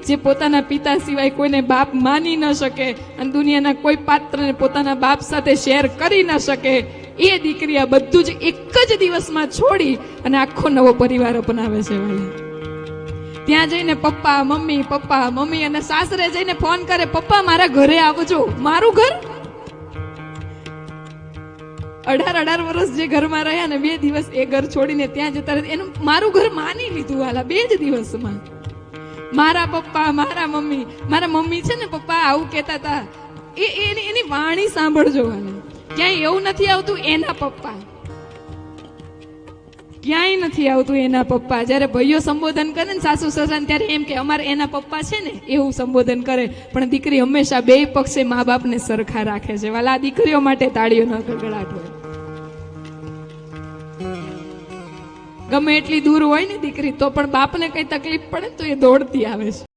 જે પોતાના પિતા સિવાય કોઈને બાપ માની ન શકે અને દુનિયાના કોઈ પાત્રને પોતાના બાપ સાથે શેર કરી ન શકે, એ દીકરી આ બધું જ એક જ દિવસમાં છોડી અને આખો નવો પરિવાર અપનાવે છે વાલા. ત્યાં જઈને પપ્પા મમ્મી અને સાસરે જઈને ફોન કરે, પપ્પા મારા ઘરે આવજો. મારું ઘર 18 વર્ષ જે ઘરમાં રહ્યા ને 2 દિવસ એ ઘર છોડીને ત્યાં જતા રહે, એનું મારું ઘર માની લીધું વાલા 2 જ દિવસમાં. મારા પપ્પા મારા મમ્મી છે ને પપ્પા આવું કહેતા હતા, એની વાણી સાંભળજો વાલા. ક્યાંય એવું નથી આવતું એના પપ્પા, ક્યાંય નથી આવતું એના પપ્પા. જયારે ભાઈઓ સંબોધન કરે ને સાસુ સસરાને ત્યારે એમ કે અમારે એના પપ્પા છે ને, એવું સંબોધન કરે. પણ દીકરી હંમેશા 2 પક્ષે મા બાપને સરખા રાખે છે વાલા. આ દીકરીઓ માટે તાળીઓનો ગડગડાટ હોય. ગમે એટલી દૂર હોય ને દીકરી, તો પણ બાપને કઈ તકલીફ પડે તો એ દોડતી આવે છે.